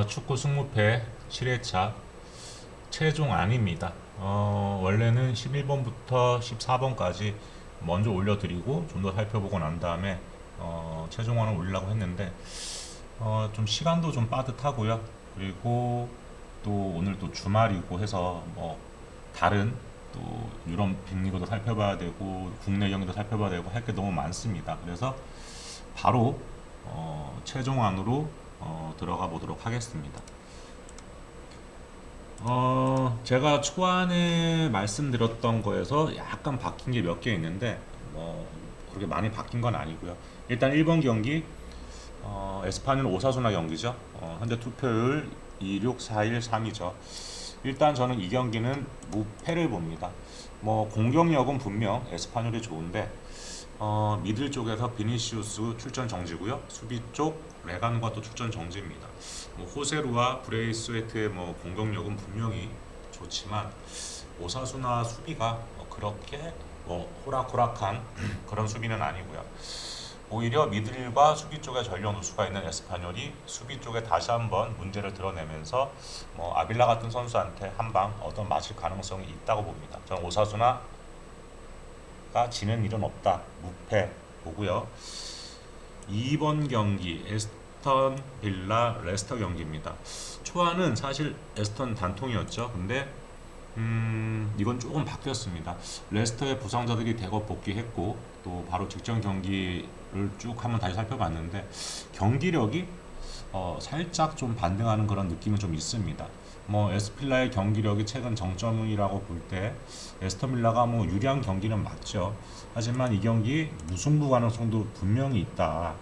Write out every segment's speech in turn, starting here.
축구 승무패 7회차 최종 아닙니다. 원래는 11번부터 14번까지 먼저 올려드리고 좀 더 살펴보고 난 다음에 최종안을 올리려고 했는데 좀 시간도 좀 빠듯하고요. 그리고 또 오늘 또 주말이고 해서 뭐 다른 또 유럽 빅리그도 살펴봐야 되고 국내 경기도 살펴봐야 되고 할 게 너무 많습니다. 그래서 바로 최종안으로 들어가 보도록 하겠습니다. 제가 초안에 말씀드렸던 거에서 약간 바뀐 게 몇 개 있는데 뭐 그렇게 많이 바뀐 건 아니고요. 일단 1번 경기 에스파뇰 오사수나 경기죠. 현재 투표율 26413이죠. 일단 저는 이 경기는 무패를 봅니다. 뭐 공격력은 분명 에스파뇰이 좋은데 미들 쪽에서 비니시우스 출전 정지고요. 수비 쪽 레간과 또 출전 정지입니다. 뭐 호세루와 브레이스웨트의 뭐 공격력은 분명히 좋지만 오사수나 수비가 뭐 그렇게 뭐 호락호락한 그런 수비는 아니고요. 오히려 미들과 수비 쪽에 전력 누수가 있는 에스파뇰이 수비 쪽에 다시 한번 문제를 드러내면서 뭐 아빌라 같은 선수한테 한 방 얻어 맞을 가능성이 있다고 봅니다. 저는 오사수나가 지는 일은 없다. 무패 보고요. 2번 경기 에스턴 빌라 레스터 경기입니다. 초안은 사실 에스턴 단통이었죠. 근데 이건 조금 바뀌었습니다. 레스터의 부상자들이 대거 복귀했고 또 바로 직전 경기를 쭉 한번 다시 살펴봤는데 경기력이 살짝 좀 반등하는 그런 느낌이 좀 있습니다. 뭐 에스필라의 경기력이 최근 정점이라고 볼 때 에스턴 빌라가 뭐 유리한 경기는 맞죠. 하지만 이 경기 무승부 가능성도 분명히 있다.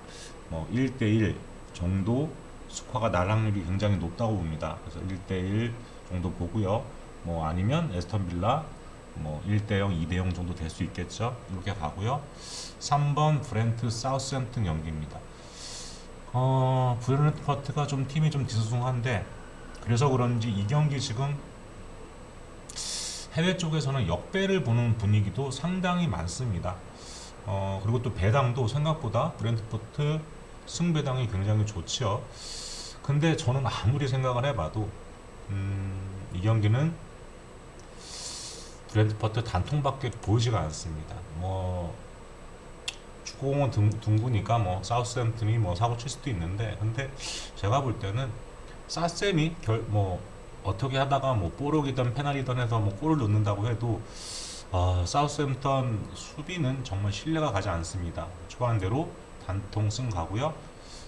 뭐 1대1 정도 스코어가 날 확률이 굉장히 높다고 봅니다. 그래서 1대1 정도 보고요. 뭐 아니면 에스턴 빌라 뭐 1대0, 2대0 정도 될 수 있겠죠. 이렇게 가고요. 3번 브렌트 사우스햄튼 경기입니다. 브렌트퍼트가 좀 팀이 좀 뒤숭숭한데 그래서 그런지 이 경기 지금 해외 쪽에서는 역배를 보는 분위기도 상당히 많습니다. 그리고 또 배당도 생각보다 브렌트퍼트 승배당이 굉장히 좋죠. 근데 저는 아무리 생각을 해봐도 이 경기는 브렌트퍼트 단통밖에 보이지가 않습니다. 뭐 축구공은 둥그니까 뭐 사우스햄튼이 뭐 사고 칠 수도 있는데 근데 제가 볼 때는 사셈이 뭐 어떻게 하다가 뭐 볼록이든 페널이든 해서 뭐 골을 넣는다고 해도 사우스햄턴 수비는 정말 신뢰가 가지 않습니다. 초반대로 단통 승 가고요.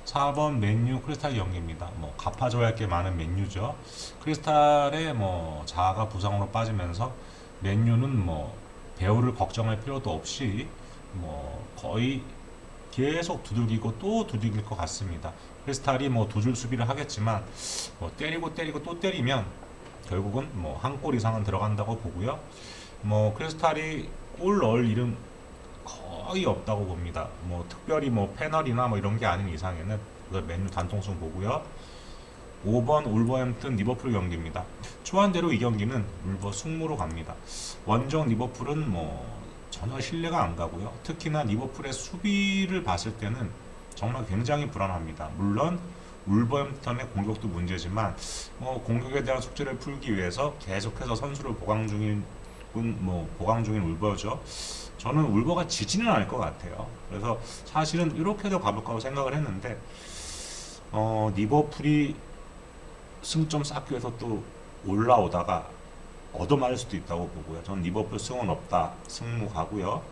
4번 맨유 크리스탈 경기입니다. 뭐 갚아줘야 할 게 많은 맨유죠. 크리스탈의 뭐 자아가 부상으로 빠지면서 맨유는 뭐 배우를 걱정할 필요도 없이 뭐 거의 계속 두들기고 또 두들길 것 같습니다. 크리스탈이 뭐 두 줄 수비를 하겠지만 뭐 때리고 때리고 또 때리면 결국은 뭐 한 골 이상은 들어간다고 보고요. 뭐 크리스탈이 골 넣을 일은 거의 없다고 봅니다. 뭐 특별히 뭐 패널이나 뭐 이런 게 아닌 이상에는 맨유 단통승 보고요. 5번 울버햄튼 리버풀 경기입니다. 초안대로 이 경기는 울버 승무로 갑니다. 원정 리버풀은 뭐 전혀 신뢰가 안 가고요. 특히나 리버풀의 수비를 봤을 때는 정말 굉장히 불안합니다. 물론 울버햄턴의 공격도 문제지만 뭐 공격에 대한 숙제를 풀기 위해서 계속해서 선수를 보강 중인 울버죠. 저는 울버가 지지는 않을 것 같아요. 그래서 사실은 이렇게도 가볼까 생각을 했는데 리버풀이 승점 쌓기 위해서 또 올라오다가 얻어맞을 수도 있다고 보고요. 전 리버풀 승은 없다. 승무 가고요.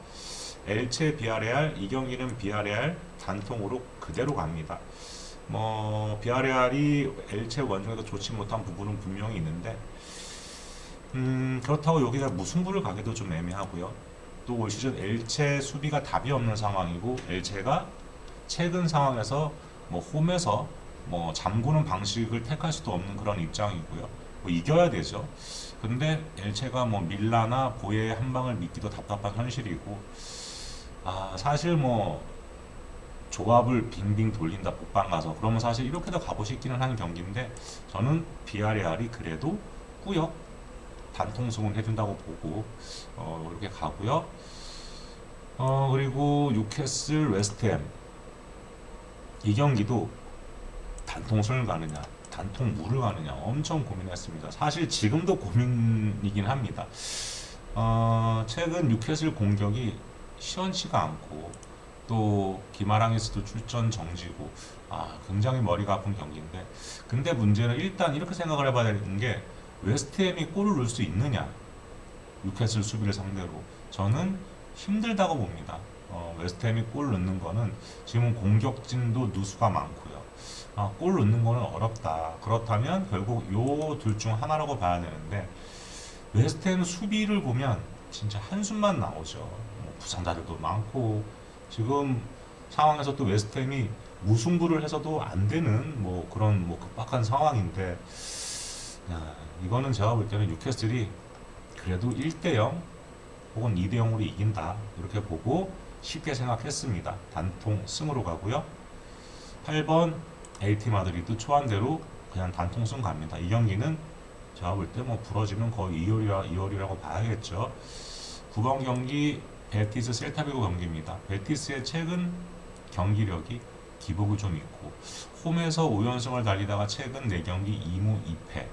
엘체 비아레알 이 경기는 비아레알 단통으로 그대로 갑니다. 뭐 비아레알이 엘체 원정에서 좋지 못한 부분은 분명히 있는데 그렇다고 여기다 무승부를 가기도 좀 애매하고요. 또 올 시즌 엘체 수비가 답이 없는 상황이고 엘체가 최근 상황에서 뭐 홈에서 뭐 잠그는 방식을 택할 수도 없는 그런 입장이고요. 뭐 이겨야 되죠. 근데 엘체가 뭐 밀라나 보의 한 방을 믿기도 답답한 현실이고 사실 뭐 조합을 빙빙 돌린다 복방 가서 그러면 사실 이렇게도 가보시기는 하는 경기인데 저는 비아레알이 그래도 꾸역 단통승은 해준다고 보고 이렇게 가고요. 그리고 뉴캐슬 웨스트햄 이 경기도 단통승을 가느냐 단통 무를 가느냐 엄청 고민했습니다. 사실 지금도 고민이긴 합니다. 최근 뉴캐슬 공격이 시원치가 않고 또 기마랑에서도 출전 정지고 굉장히 머리가 아픈 경기인데, 근데 문제는 일단 이렇게 생각을 해봐야 되는 게 웨스트햄이 골을 넣을 수 있느냐. 뉴캐슬 수비를 상대로 저는 힘들다고 봅니다. 웨스트햄이 골 넣는 거는 지금 공격진도 누수가 많고요. 골 넣는 거는 어렵다. 그렇다면 결국 요 둘 중 하나라고 봐야 되는데, 웨스트햄 수비를 보면 진짜 한숨만 나오죠. 부상자들도 많고 지금 상황에서 또 웨스트햄이 무승부를 해서도 안 되는 그런 급박한 상황인데, 이거는 제가 볼 때는 뉴캐슬이 그래도 1대0 혹은 2대0으로 이긴다 이렇게 보고 쉽게 생각했습니다. 단통 승으로 가고요. 8번 LT 마드리드 초안대로 그냥 단통 승 갑니다. 이 경기는 제가 볼 때 부러지면 거의 2월이라고 봐야겠죠. 9번 경기 베티스 셀타비고 경기입니다. 베티스의 최근 경기력이 기복이 좀 있고 홈에서 5연승을 달리다가 최근 4경기 2무 2패,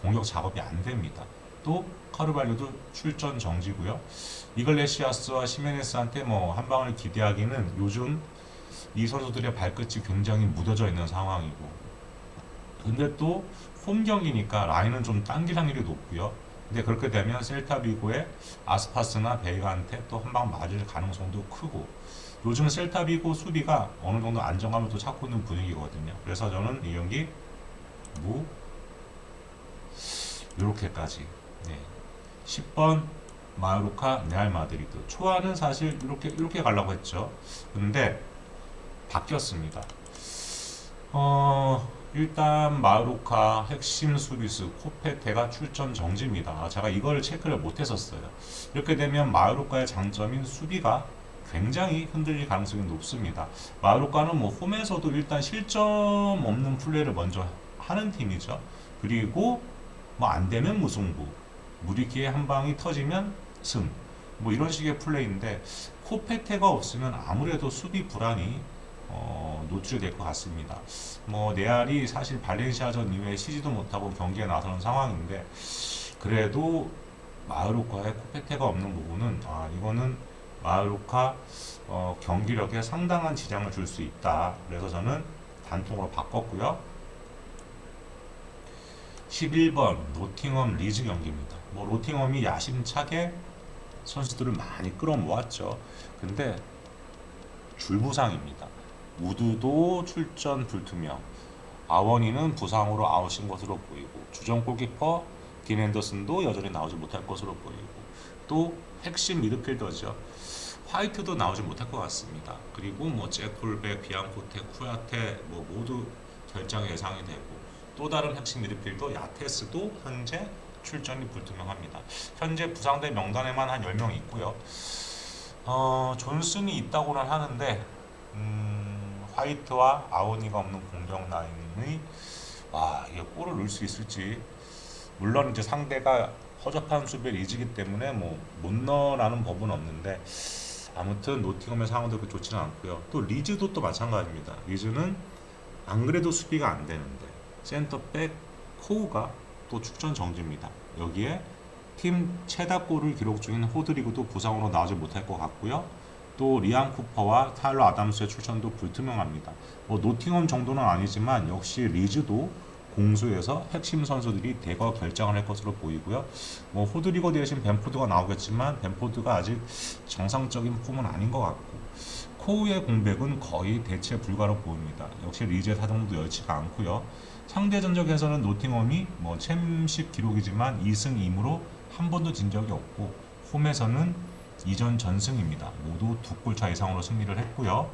공격 작업이 안 됩니다. 또 카르발료도 출전 정지고요. 이글레시아스와 시메네스한테 한 방을 기대하기는 요즘 이 선수들의 발끝이 굉장히 무뎌져 있는 상황이고, 근데 또 홈 경기니까 라인은 좀 당길 확률이 높고요. 근데 그렇게 되면 셀타비고의 아스파스나 베이가한테 또 한 방 맞을 가능성도 크고, 요즘 셀타비고 수비가 어느 정도 안정감을 또 찾고 있는 분위기거든요. 그래서 저는 이 경기 이렇게까지. 10번 마요르카 레알 마드리드 초안은 사실 이렇게 가려고 했죠. 근데 바뀌었습니다. 일단 마요르카 핵심 수비수 코페테가 출전 정지입니다. 제가 이걸 체크를 못했었어요. 이렇게 되면 마요르카의 장점인 수비가 굉장히 흔들릴 가능성이 높습니다. 마요르카는 홈에서도 일단 실점 없는 플레이를 먼저 하는 팀이죠. 그리고 안 되면 무승부, 무리기에 한 방이 터지면 승, 이런 식의 플레이인데, 코페테가 없으면 아무래도 수비 불안이 노출이 될 것 같습니다. 레알이 사실 발렌시아전 이후에 쉬지도 못하고 경기에 나서는 상황인데, 그래도 마요르카에 코페테가 없는 부분은 이거는 마요르카 경기력에 상당한 지장을 줄 수 있다. 그래서 저는 단통으로 바꿨고요. 11번 노팅엄 리즈 경기입니다. 노팅엄이 야심차게 선수들을 많이 끌어모았죠. 근데 줄부상입니다. 우드도 출전 불투명, 아워니는 부상으로 아웃인 것으로 보이고, 주전 골키퍼 딘 앤더슨도 여전히 나오지 못할 것으로 보이고, 또 핵심 미드필더죠. 화이트도 나오지 못할 것 같습니다. 그리고 제콜백, 비앙코테, 쿠야테 모두 결장 예상이 되고, 또 다른 핵심 미드필더 야테스도 현재 출전이 불투명합니다. 현재 부상대 명단에만 한 10명 있고요. 존슨이 있다고는 하는데 화이트와 아오니가 없는 공격 라인이 이게 골을 넣을 수 있을지. 물론 이제 상대가 허접한 수비를 이지기 때문에 못 넣으라는 법은 없는데, 아무튼 노팅엄의 상황도 그렇게 좋지는 않고요. 또 리즈도 또 마찬가지입니다. 리즈는 안 그래도 수비가 안 되는데 센터백 코우가 또 출전 정지입니다. 여기에 팀 최다골을 기록 중인 호드리그도 부상으로 나오지 못할 것 같고요. 또 리안 쿠퍼와 타일러 아담스의 출전도 불투명합니다. 노팅엄 정도는 아니지만 역시 리즈도 공수에서 핵심 선수들이 대거 결정을 할 것으로 보이고요. 호드리거 대신 벤포드가 나오겠지만 벤포드가 아직 정상적인 폼은 아닌 것 같고, 코우의 공백은 거의 대체 불가로 보입니다. 역시 리즈의 사정도 여의치가 않고요. 상대 전적에서는 노팅엄이 챔십 기록이지만 2승 2무로 한 번도 진 적이 없고, 홈에서는 이전 전승입니다. 모두 2골 차 이상으로 승리를 했고요.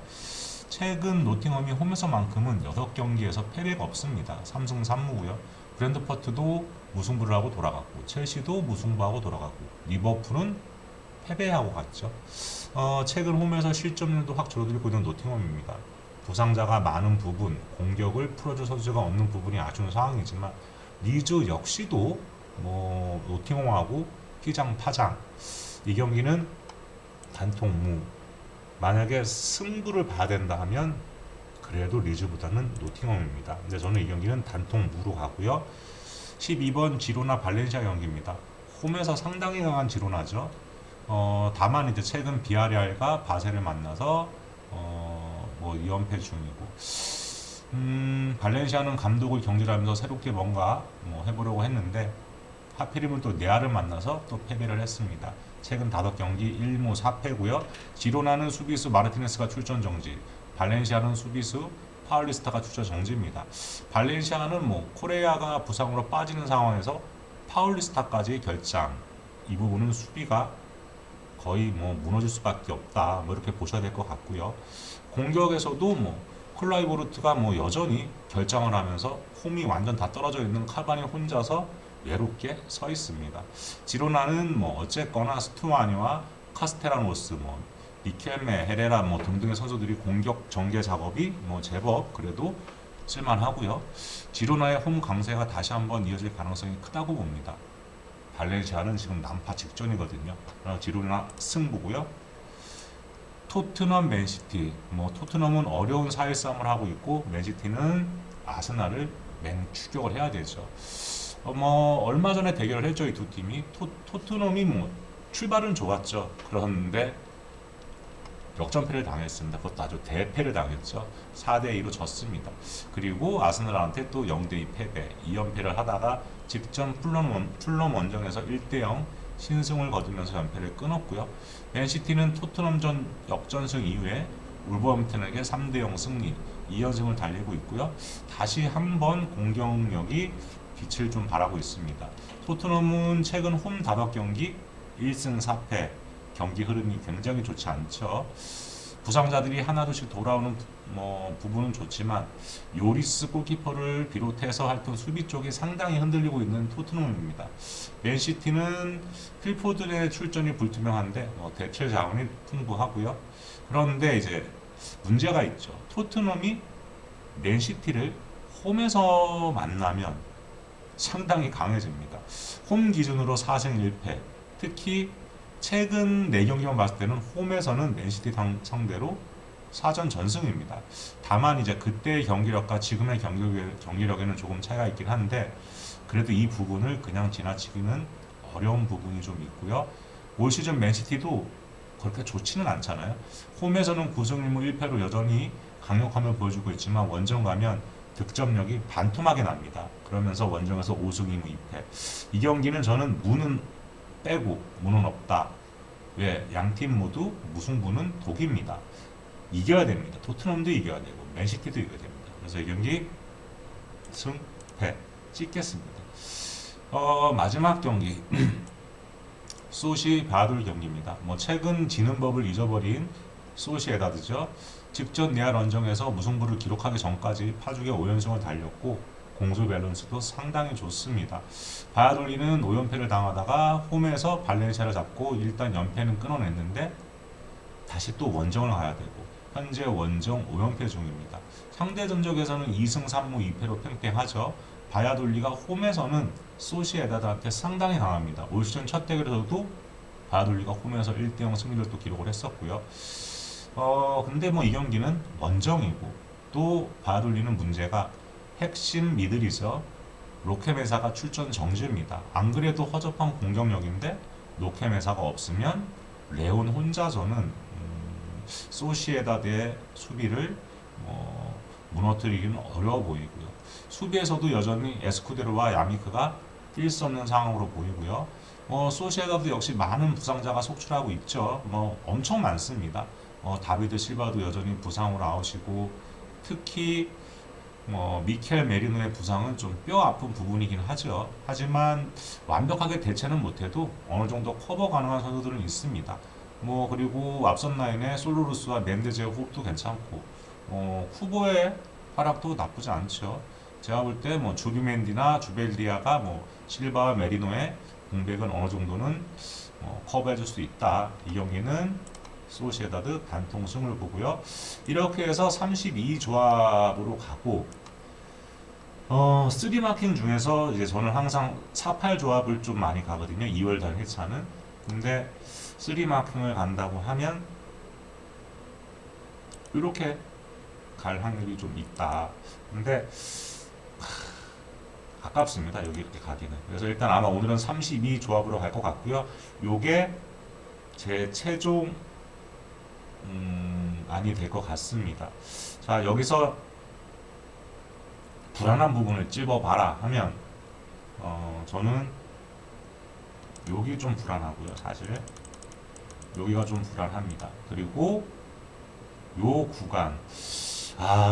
최근 노팅엄이 홈에서만큼은 6경기에서 패배가 없습니다. 3승 3무고요. 브랜드퍼트도 무승부를 하고 돌아갔고, 첼시도 무승부하고 돌아갔고, 리버풀은 패배하고 갔죠. 최근 홈에서 실점률도 확 줄어들고 있는 노팅엄입니다. 부상자가 많은 부분, 공격을 풀어줄 선수가 없는 부분이 아쉬운 상황이지만, 리즈 역시도 노팅엄하고 피장 파장, 이 경기는 단통무. 만약에 승부를 봐야 된다 하면 그래도 리즈보다는 노팅엄입니다. 근데 저는 이 경기는 단통 무로 가고요. 12번 지로나 발렌시아 경기입니다. 홈에서 상당히 강한 지로나죠. 다만 이제 최근 비아레알과 바셀을 만나서 뭐 2연패 중이고, 발렌시아는 감독을 경질하면서 새롭게 뭔가 뭐 해보려고 했는데 하필이면 또 네아를 만나서 또 패배를 했습니다. 최근 5경기 1무 4패고요. 지로나는 수비수 마르티네스가 출전 정지, 발렌시아는 수비수 파울리스타가 출전 정지입니다. 발렌시아는 뭐 코레아가 부상으로 빠지는 상황에서 파울리스타까지 결장, 이 부분은 수비가 거의 뭐 무너질 수밖에 없다, 뭐 이렇게 보셔야 될 것 같고요. 공격에서도 뭐 클라이보르트가 뭐 여전히 결장을 하면서 홈이 완전 다 떨어져 있는 카바니 혼자서 외롭게 서 있습니다. 지로나는 뭐 어쨌거나 스투아니와 카스테라노스, 뭐 리켈메, 헤레라 뭐 등등의 선수들이 공격 전개 작업이 뭐 제법 그래도 쓸만하고요. 지로나의 홈 강세가 다시 한번 이어질 가능성이 크다고 봅니다. 발렌시아는 지금 난파 직전이거든요. 지로나 승부고요. 토트넘, 맨시티. 뭐 토트넘은 어려운 사회 싸움을 하고 있고 맨시티는 아스날을 맹추격을 해야 되죠. 뭐 얼마 전에 대결을 했죠, 이 두 팀이. 토트넘이 뭐 출발은 좋았죠. 그런데 역전패를 당했습니다. 그것도 아주 대패를 당했죠. 4대2로 졌습니다. 그리고 아스날한테 또 0대2 패배, 2연패를 하다가 직전 풀럼 원정에서 1대0 신승을 거두면서 연패를 끊었고요. 맨시티는 토트넘전 역전승 이후에 울버햄튼에게 3대0 승리, 2연승을 달리고 있고요. 다시 한번 공격력이 빛을 좀 발하고 있습니다. 토트넘은 최근 홈 5경기 1승 4패, 경기 흐름이 굉장히 좋지 않죠. 부상자들이 하나둘씩 돌아오는 뭐 부분은 좋지만 요리스 골키퍼를 비롯해서 하여튼 수비 쪽이 상당히 흔들리고 있는 토트넘입니다. 맨시티는 필포든의 출전이 불투명한데 대체 자원이 풍부하고요. 그런데 이제 문제가 있죠. 토트넘이 맨시티를 홈에서 만나면 상당히 강해집니다. 홈 기준으로 4승 1패, 특히 최근 4경기만 봤을 때는 홈에서는 맨시티 상대로 4전 전승입니다. 다만 이제 그때의 경기력과 지금의 경기력에는 조금 차이가 있긴 한데 그래도 이 부분을 그냥 지나치기는 어려운 부분이 좀 있고요. 올 시즌 맨시티도 그렇게 좋지는 않잖아요. 홈에서는 9승 1무 1패로 여전히 강력함을 보여주고 있지만 원정 가면 득점력이 반토막이 납니다. 그러면서 원정에서 5승 2무 2패. 이 경기는 저는 무는 빼고 무는 없다. 왜? 양팀 모두 무승부는 독입니다. 이겨야 됩니다. 토트넘도 이겨야 되고 맨시티도 이겨야 됩니다. 그래서 이 경기 승패 찍겠습니다. 마지막 경기 소시 바둘 경기입니다. 뭐 최근 지는 법을 잊어버린 소시에다드죠. 직전 레알 원정에서 무승부를 기록하기 전까지 파죽의 5연승을 달렸고 공수 밸런스도 상당히 좋습니다. 바야돌리는 5연패를 당하다가 홈에서 발렌시아를 잡고 일단 연패는 끊어냈는데 다시 또 원정을 가야 되고 현재 원정 5연패 중입니다. 상대 전적에서는 2승 3무 2패로 팽팽하죠. 바야돌리가 홈에서는 소시에다드한테 상당히 강합니다. 올 시즌 첫 대결에서도 바야돌리가 홈에서 1대0 승리를 또 기록을 했었고요. 근데 뭐 이 경기는 원정이고 또 바야돌리는 문제가 핵심 미들이죠. 로케메사가 출전 정지입니다. 안 그래도 허접한 공격력인데 로케메사가 없으면 레온 혼자서는 소시에다드의 수비를 무너뜨리기는 어려워 보이고요. 수비에서도 여전히 에스쿠데로와 야미크가 뛸 수 없는 상황으로 보이고요. 소시에다드 역시 많은 부상자가 속출하고 있죠. 엄청 많습니다. 다비드 실바도 여전히 부상으로 아웃이고 특히 미켈 메리노의 부상은 좀 뼈 아픈 부분이긴 하죠. 하지만 완벽하게 대체는 못해도 어느 정도 커버 가능한 선수들은 있습니다. 그리고 앞선 라인의 솔로루스와 멘데즈의 호흡도 괜찮고 후보의 활약도 나쁘지 않죠. 제가 볼 때 주비멘디나 주벨리아가 실바와 메리노의 공백은 어느 정도는 커버해줄 수 있다. 이 경기는 소시에다드 단통 승을 보고요. 이렇게 해서 32조합으로 가고 3마킹 중에서 이제 저는 항상 4-8조합을 좀 많이 가거든요. 2월달 회차는. 근데 3마킹을 간다고 하면 이렇게 갈 확률이 좀 있다. 근데 가깝습니다. 여기 이렇게 가기는. 그래서 일단 아마 오늘은 32 조합으로 갈 것 같고요. 요게 제 최종 안이 될 것 같습니다. 자, 여기서 불안한 부분을 찝어봐라 하면 저는 여기 좀 불안하고요. 사실 여기가 좀 불안합니다. 그리고 요 구간,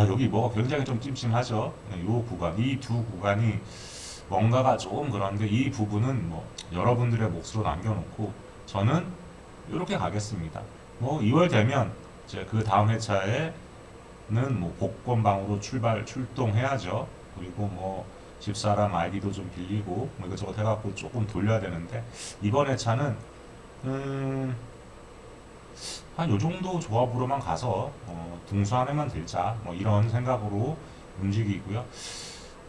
여기 뭐가 굉장히 좀 찜찜하죠. 요 구간, 이 두 구간이 뭔가가 조금 그런데, 이 부분은 뭐 여러분들의 몫으로 남겨놓고 저는 이렇게 가겠습니다. 뭐 2월 되면 이제 그 다음 회차에는 뭐 복권방으로 출동해야죠. 그리고 뭐 집사람 아이디도 좀 빌리고 뭐 이것저것 해갖고 조금 돌려야 되는데, 이번 회차는 한 요 정도 조합으로만 가서 등수 안에만 들자, 뭐 이런 생각으로 움직이고요.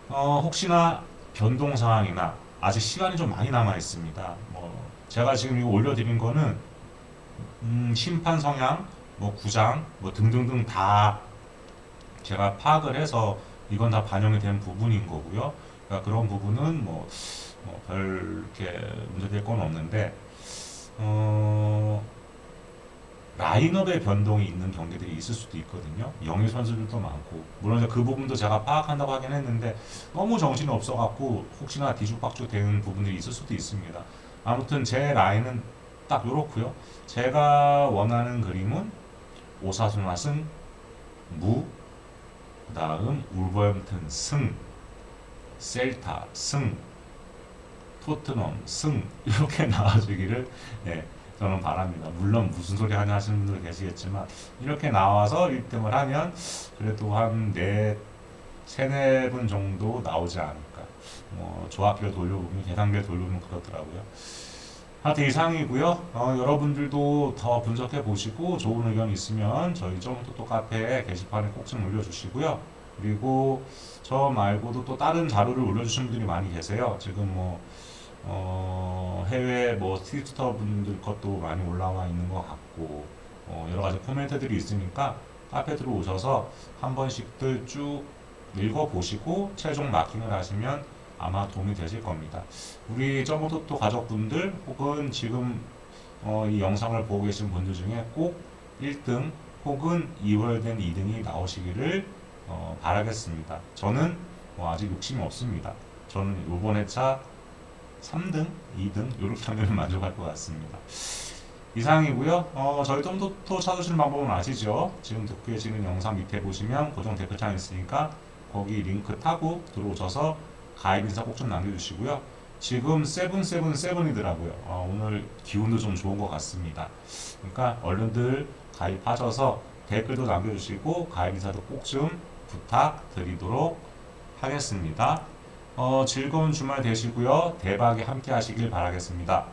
혹시나 변동 상황이나 아직 시간이 좀 많이 남아 있습니다. 뭐 제가 지금 이거 올려드린 거는 심판 성향, 뭐 구장, 뭐 등등등 다 제가 파악을 해서 이건 다 반영이 된 부분인 거고요. 그러니까 그런 부분은 별 이렇게 문제될 건 없는데, 라인업의 변동이 있는 경기들이 있을 수도 있거든요. 영입 선수들도 많고, 물론 이제 그 부분도 제가 파악한다고 하긴 했는데 너무 정신이 없어갖고 혹시나 뒤죽박죽 되는 부분들이 있을 수도 있습니다. 아무튼 제 라인은 딱 요렇고요. 제가 원하는 그림은 오사수나 승, 무, 그 다음 울버햄튼 승, 셀타 승, 토트넘 승, 이렇게 나와주기를 저는 바랍니다. 물론 무슨 소리 하냐 하시는 분들 계시겠지만, 이렇게 나와서 1등을 하면 그래도 한 세네 분 정도 나오지 않을까. 뭐 조합별 돌려보면, 계산별 돌려보면 그렇더라고요. 하여튼 이상이고요. 여러분들도 더 분석해 보시고 좋은 의견 있으면 저희 점토토 카페 게시판에 꼭 좀 올려주시고요. 그리고 저 말고도 또 다른 자료를 올려주신 분들이 많이 계세요. 지금 해외 스트리트터 분들 것도 많이 올라와 있는 것 같고, 여러 가지 코멘트들이 있으니까 카페 들어오셔서 한 번씩들 쭉 읽어보시고 최종 마킹을 하시면 아마 도움이 되실 겁니다. 우리 점토토 가족분들 혹은 지금 이 영상을 보고 계신 분들 중에 꼭 1등 혹은 2월 된 2등이 나오시기를 바라겠습니다. 저는 아직 욕심이 없습니다. 저는 이번 회차 3등, 2등 이렇게 하면 만족할 것 같습니다. 이상이고요. 저희 점토토 찾으시는 방법은 아시죠? 지금 듣고 계시는 영상 밑에 보시면 고정 댓글창 있으니까 거기 링크 타고 들어오셔서 가입 인사 꼭 좀 남겨주시고요. 지금 777이더라고요. 오늘 기운도 좀 좋은 것 같습니다. 그러니까 얼른들 가입하셔서 댓글도 남겨주시고 가입 인사도 꼭 좀 부탁드리도록 하겠습니다. 즐거운 주말 되시고요. 대박에 함께 하시길 바라겠습니다.